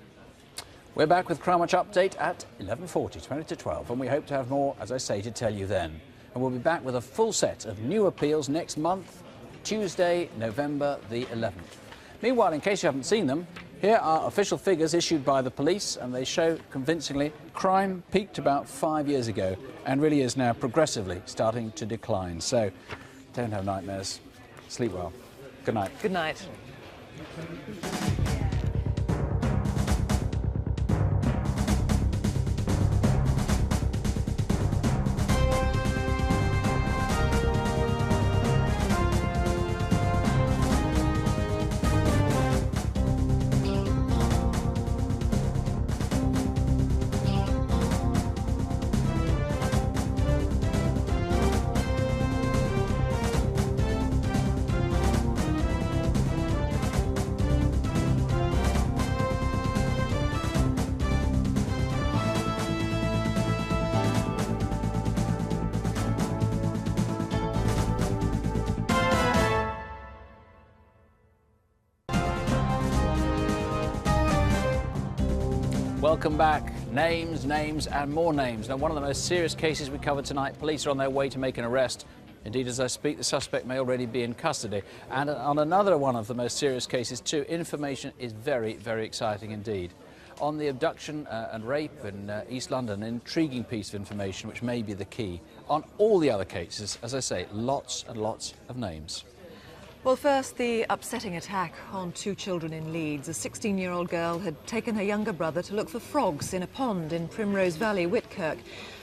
We're back with Crimewatch Update at 11:40, 20 to 12, and we hope to have more, as I say, to tell you then. And we'll be back with a full set of new appeals next month, Tuesday, November the 11th. Meanwhile, in case you haven't seen them, here are official figures issued by the police, and they show convincingly crime peaked about 5 years ago and really is now progressively starting to decline. So don't have nightmares. Sleep well. Good night. Good night. Welcome back. Names, names and more names. Now, one of the most serious cases we covered tonight, police are on their way to make an arrest. Indeed, as I speak, the suspect may already be in custody. And on another one of the most serious cases too, information is very, very exciting indeed. On the abduction and rape in East London, an intriguing piece of information which may be the key. On all the other cases, as I say, lots and lots of names. Well, first, the upsetting attack on 2 children in Leeds. A 16-year-old girl had taken her younger brother to look for frogs in a pond in Primrose Valley, Whitkirk.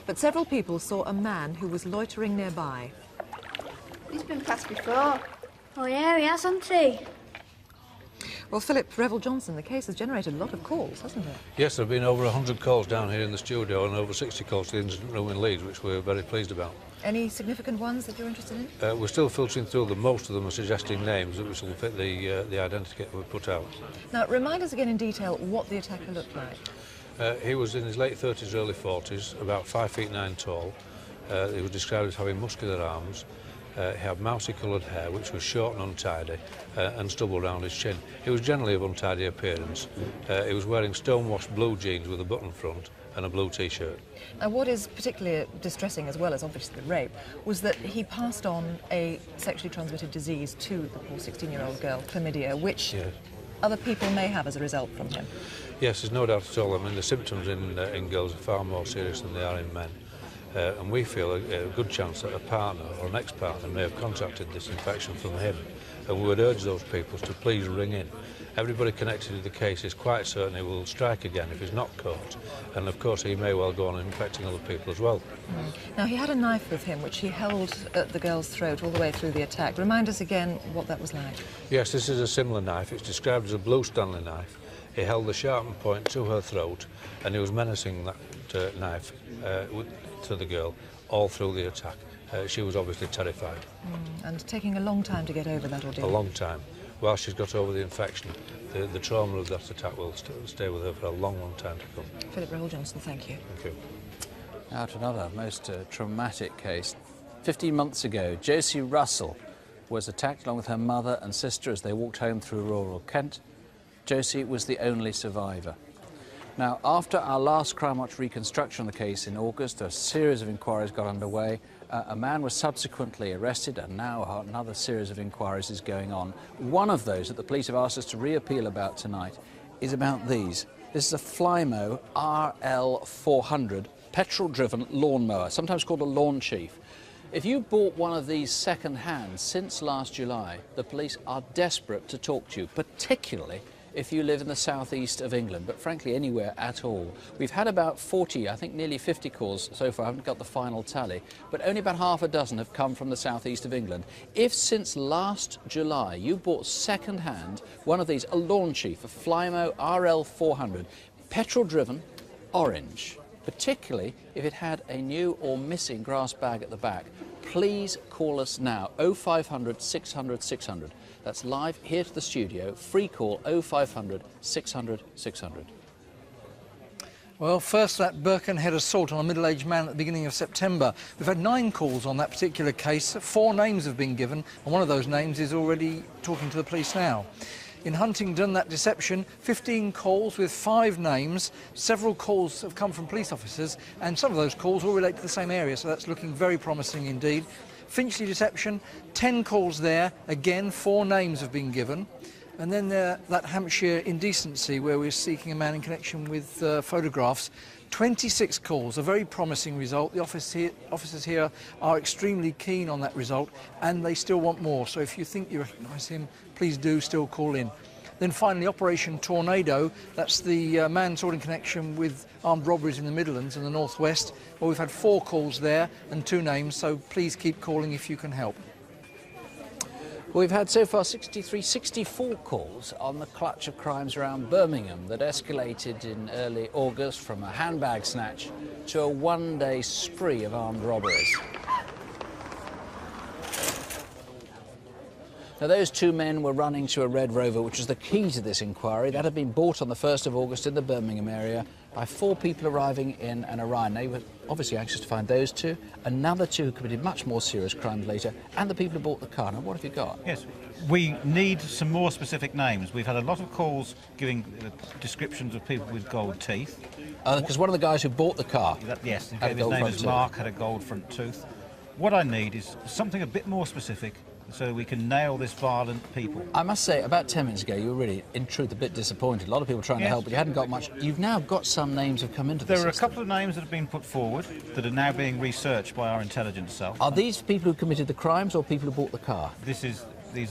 But several people saw a man who was loitering nearby. He's been past before. Oh, yeah, he has, hasn't he? Well, Philip Revel-Johnson, the case has generated a lot of calls, hasn't it? Yes, there have been over 100 calls down here in the studio and over 60 calls to the incident room in Leeds, which we're very pleased about. Any significant ones that you're interested in? We're still filtering through them. Most of them are suggesting names which will fit the identity that we put out. Now, remind us again in detail what the attacker looked like. He was in his late 30s, early 40s, about 5'9" tall. He was described as having muscular arms. He had mousy-coloured hair, which was short and untidy, and stubble round his chin. He was generally of untidy appearance. He was wearing stone-washed blue jeans with a button front and a blue T-shirt. Now, what is particularly distressing, as well as obviously the rape, was that he passed on a sexually transmitted disease to the poor 16-year-old girl, chlamydia, which other people may have as a result from him. Yes, there's no doubt at all. I mean, the symptoms in girls are far more serious than they are in men. And we feel a good chance that a partner or an ex-partner may have contracted this infection from him. And we would urge those people to please ring in. Everybody connected to the case is quite certain he will strike again if he's not caught. And of course he may well go on infecting other people as well. Now, he had a knife with him which he held at the girl's throat all the way through the attack. Remind us again what that was like. Yes, this is a similar knife. It's described as a blue Stanley knife. He held the sharpened point to her throat and he was menacing that knife to the girl all through the attack. She was obviously terrified. And taking a long time to get over that ordeal. A long time. While she's got over the infection, the trauma of that attack will stay with her for a long, long time to come. Philip Rahul Johnson, thank you. Thank you. Now to another most traumatic case. 15 months ago, Josie Russell was attacked along with her mother and sister as they walked home through rural Kent. Josie was the only survivor. Now, after our last Crimewatch reconstruction of the case in August, a series of inquiries got underway. A man was subsequently arrested, and now another series of inquiries is going on. One of those that the police have asked us to reappeal about tonight is about these. This is a Flymo RL400 petrol-driven lawnmower, sometimes called a lawn chief. If you bought one of these second-hand since last July, the police are desperate to talk to you, particularly if you live in the southeast of England, but frankly anywhere at all. We've had about 40, I think nearly 50 calls so far. I haven't got the final tally, but only about half a dozen have come from the southeast of England. If since last July you bought second-hand one of these, a lawn chief, a Flymo RL400, petrol-driven, orange, particularly if it had a new or missing grass bag at the back, please call us now, 0500 600 600. That's live here to the studio, free call 0500 600 600. Well, first that Birkenhead assault on a middle-aged man at the beginning of September. We've had 9 calls on that particular case. 4 names have been given, and one of those names is already talking to the police now. In Huntingdon, that deception, 15 calls with 5 names. Several calls have come from police officers, and some of those calls all relate to the same area, so that's looking very promising indeed. Finchley deception, 10 calls there. Again, 4 names have been given. And then that Hampshire indecency, where we're seeking a man in connection with photographs. 26 calls, a very promising result. The officers here are extremely keen on that result, and they still want more. So if you think you recognise him, please do still call in. Then finally, Operation Tornado, that's the man sought in connection with armed robberies in the Midlands and the North West. Well, we've had 4 calls there and 2 names, so please keep calling if you can help. We've had so far 64 calls on the clutch of crimes around Birmingham that escalated in early August from a handbag snatch to a one-day spree of armed robberies. Now, those 2 men were running to a Red Rover, which was the key to this inquiry. That had been bought on the 1st of August in the Birmingham area by 4 people arriving in an Orion. They were obviously anxious to find those 2, another 2 who committed much more serious crimes later, and the people who bought the car. Now, what have you got? Yes, we need some more specific names. We've had a lot of calls giving descriptions of people with gold teeth. Because one of the guys who bought the car, yes, his name is Mark, had a gold front tooth. What I need is something a bit more specific, so we can nail this violent people. I must say, about 10 minutes ago, you were really, in truth, a bit disappointed. A lot of people trying to help, but you hadn't got much. You've now got some names have come into the system. There are a couple of names that have been put forward that are now being researched by our intelligence cell. Are these people who committed the crimes or people who bought the car? These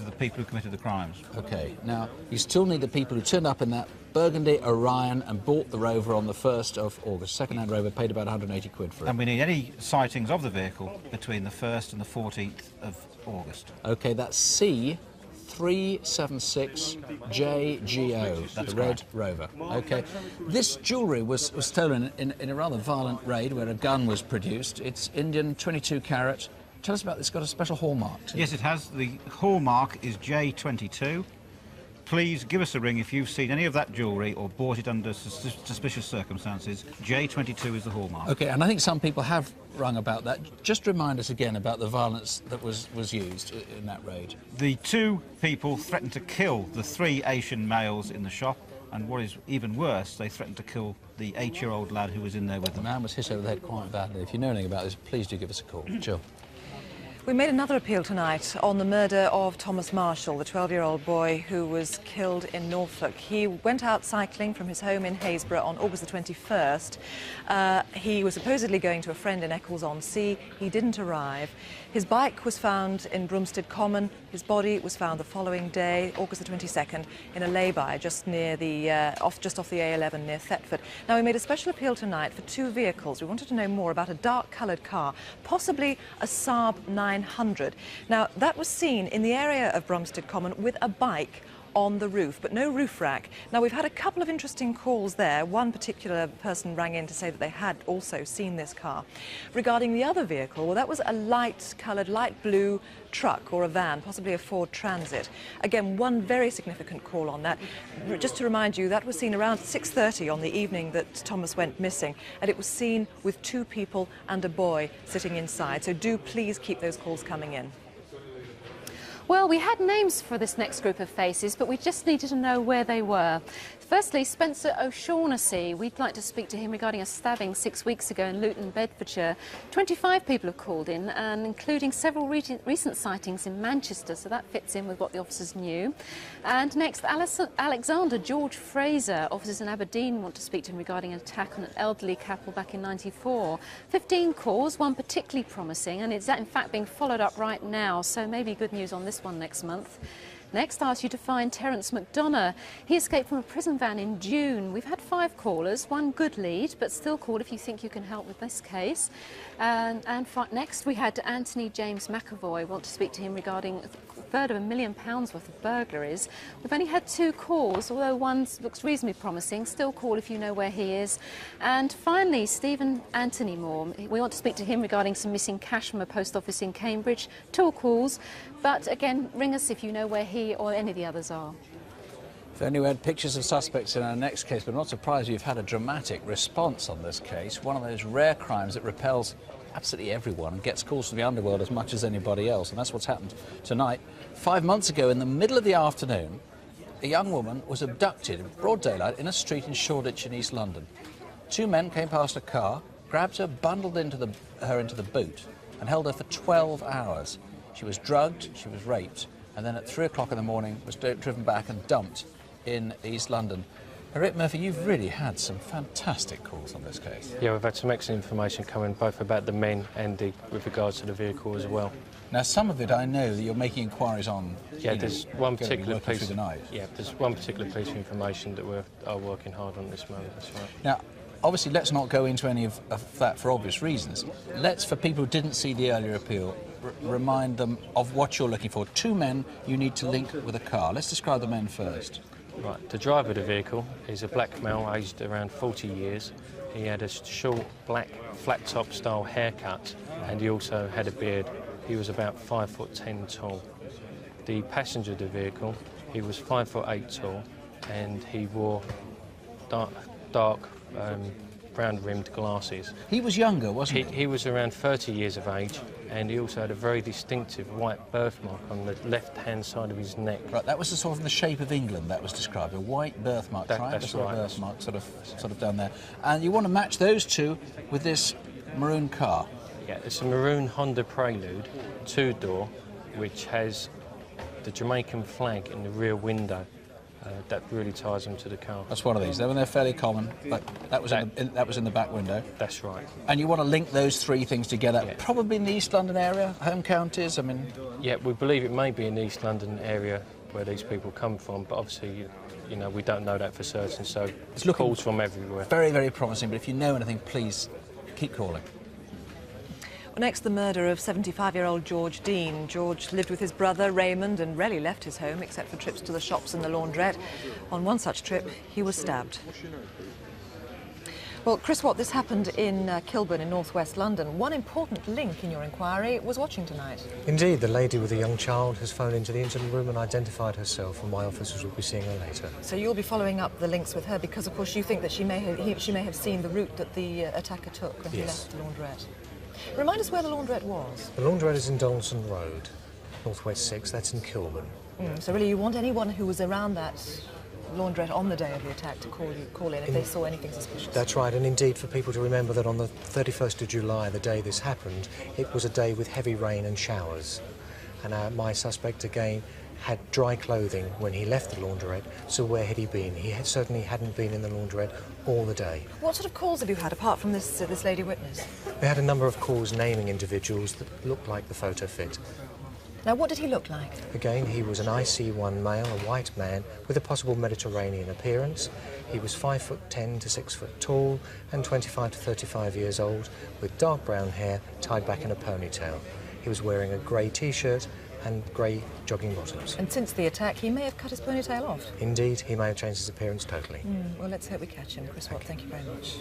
are the people who committed the crimes. OK. Now, you still need the people who turned up in that burgundy Orion and bought the Rover on the 1st of August. Second-hand Rover, paid about 180 quid for it. And we need any sightings of the vehicle between the 1st and the 14th of August. OK, that's C 376 JGO, the Red Rover. Okay, this jewellery was stolen in a rather violent raid where a gun was produced. It's Indian, 22 carat. Tell us about this. It's got a special hallmark to it. Yes, it has. The hallmark is J22. Please give us a ring if you've seen any of that jewellery or bought it under suspicious circumstances. J22 is the hallmark. OK, and I think some people have rung about that. Just remind us again about the violence that was used in that raid. The 2 people threatened to kill the 3 Asian males in the shop, and what is even worse, they threatened to kill the 8-year-old lad who was in there with them. The man was hit over the head quite badly. If you know anything about this, please do give us a call. Jill. We made another appeal tonight on the murder of Thomas Marshall, the 12-year-old boy who was killed in Norfolk. He went out cycling from his home in Haysborough on August the 21st. He was supposedly going to a friend in Eccles-on-Sea. He didn't arrive. His bike was found in Bromstead Common. His body was found the following day, August the 22nd, in a lay-by just near the just off the A11 near Thetford. Now, we made a special appeal tonight for 2 vehicles. We wanted to know more about a dark-coloured car, possibly a Saab 900. Now, that was seen in the area of Bromstead Common with a bike on the roof, but no roof rack. Now, we've had a couple of interesting calls there. One particular person rang in to say that they had also seen this car. Regarding the other vehicle, well, that was a light-coloured, light blue truck or a van, possibly a Ford Transit. Again, one very significant call on that. Just to remind you, that was seen around 6:30 on the evening that Thomas went missing, and it was seen with 2 people and a boy sitting inside. So do please keep those calls coming in. Well, we had names for this next group of faces, but we just needed to know where they were. Firstly, Spencer O'Shaughnessy. We'd like to speak to him regarding a stabbing 6 weeks ago in Luton, Bedfordshire. 25 people have called in, and including several recent sightings in Manchester, so that fits in with what the officers knew. And next, Alexander George Fraser. Officers in Aberdeen want to speak to him regarding an attack on an elderly couple back in '94. 15 calls, one particularly promising, and it's in fact being followed up right now, so maybe good news on this one next month. Next, I ask you to find Terence McDonough. He escaped from a prison van in June. We've had 5 callers, one good lead, but still call if you think you can help with this case. Next, we had Anthony James McAvoy. Want to speak to him regarding a third of £1 million worth of burglaries. We've only had 2 calls, although one looks reasonably promising. Still call if you know where he is. And finally, Stephen Anthony Moore. We want to speak to him regarding some missing cash from a post office in Cambridge. 2 calls, but again, ring us if you know where he or any of the others are. If only we had pictures of suspects in our next case, but I'm not surprised you've had a dramatic response on this case. One of those rare crimes that repels absolutely everyone and gets calls from the underworld as much as anybody else, and that's what's happened tonight. 5 months ago, in the middle of the afternoon, a young woman was abducted in broad daylight in a street in Shoreditch in East London. 2 men came past a car, grabbed her, bundled her into the boot, and held her for 12 hours. She was drugged, she was raped, and then at 3 o'clock in the morning was driven back and dumped in East London. Rick Murphy, you've really had some fantastic calls on this case. Yeah, we've had some excellent information coming, both about the men and with regards to the vehicle as well. Now, some of it I know that you're making inquiries on. Yeah, there's one particular piece. Through the night. Yeah, there's one particular piece of information that we are working hard on at this moment. That's right. Now, obviously, let's not go into any of that for obvious reasons. Let's, for people who didn't see the earlier appeal, remind them of what you're looking for. 2 men you need to link with a car. Let's describe the men first. Right, the driver of the vehicle is a black male aged around 40 years. He had a short black flat top style haircut, and he also had a beard. He was about 5'10" tall. The passenger of the vehicle, he was 5'8" tall, and he wore dark brown rimmed glasses. He was younger, wasn't he? He was around 30 years of age, and he also had a very distinctive white birthmark on the left-hand side of his neck. Right, that was the sort of the shape of England that was described, a white birthmark, that's right. Birthmark, sort of down there. And you want to match those 2 with this maroon car. Yeah, it's a maroon Honda Prelude, 2-door, which has the Jamaican flag in the rear window. That really ties them to the car. That's one of these. They're fairly common, but that was in the back window. That's right. And you want to link those 3 things together, yeah. Probably in the East London area, home counties, I mean... Yeah, we believe it may be in the East London area where these people come from, but obviously, you know, we don't know that for certain, so it's calls from everywhere. Very, very promising, but if you know anything, please keep calling. Well, next, the murder of 75-year-old George Dean. George lived with his brother Raymond and rarely left his home except for trips to the shops and the laundrette. On one such trip, he was stabbed. Well, Chris Watt, this happened in Kilburn in northwest London. One important link in your inquiry was watching tonight. Indeed, the lady with a young child has phoned into the incident room and identified herself, and my officers will be seeing her later. So you'll be following up the links with her because, of course, you think that she may have seen the route that the attacker took when he left the laundrette. Remind us where the laundrette was. The laundrette is in Donaldson Road, northwest 6. That's in Kilburn. So really, you want anyone who was around that laundrette on the day of the attack to call in if they saw anything suspicious. That's right, and indeed for people to remember that on the 31st of July, the day this happened, it was a day with heavy rain and showers. And my suspect, again, had dry clothing when he left the laundrette, so where had he been? He certainly hadn't been in the laundrette all the day. What sort of calls have you had, apart from this lady witness? We had a number of calls naming individuals that looked like the photo fit. Now, what did he look like? Again, he was an IC1 male, a white man, with a possible Mediterranean appearance. He was 5'10" to 6 foot tall and 25 to 35 years old, with dark brown hair tied back in a ponytail. He was wearing a grey T-shirt and grey jogging bottoms. And since the attack, he may have cut his ponytail off. Indeed, he may have changed his appearance totally. Well, let's hope we catch him. Chris Watt, thank you very much.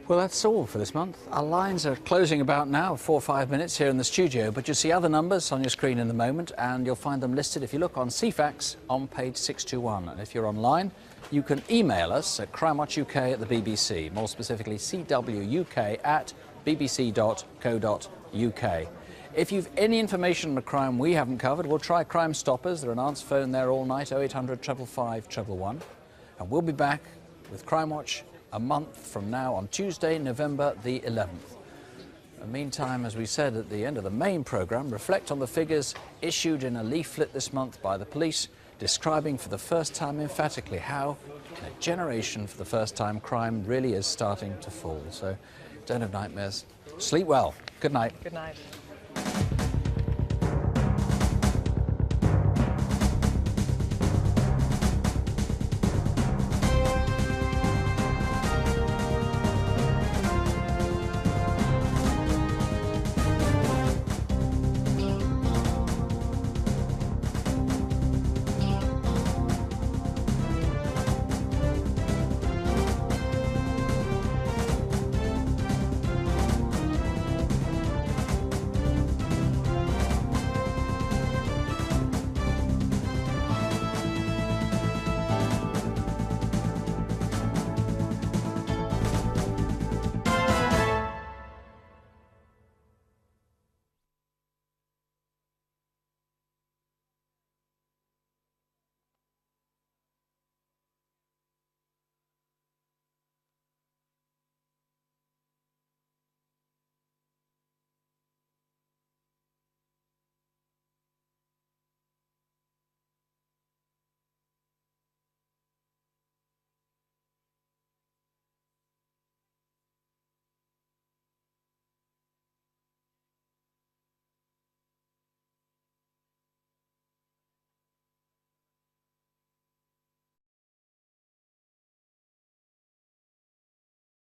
Well, that's all for this month. Our lines are closing about now, 4 or 5 minutes here in the studio, but you'll see other numbers on your screen in a moment, and you'll find them listed if you look on CFAX on page 621. And if you're online, you can email us at Crimewatch UK at the BBC, more specifically cwuk@bbc.co.uk. If you've any information on a crime we haven't covered, we'll try Crime Stoppers. There are an answer phone there all night, 0800 555 111. And we'll be back with Crime Watch a month from now on Tuesday, November the 11th. In the meantime, as we said at the end of the main programme, reflect on the figures issued in a leaflet this month by the police, describing for the first time emphatically how, in a generation for the first time, crime really is starting to fall. So don't have nightmares. Sleep well. Good night. Good night.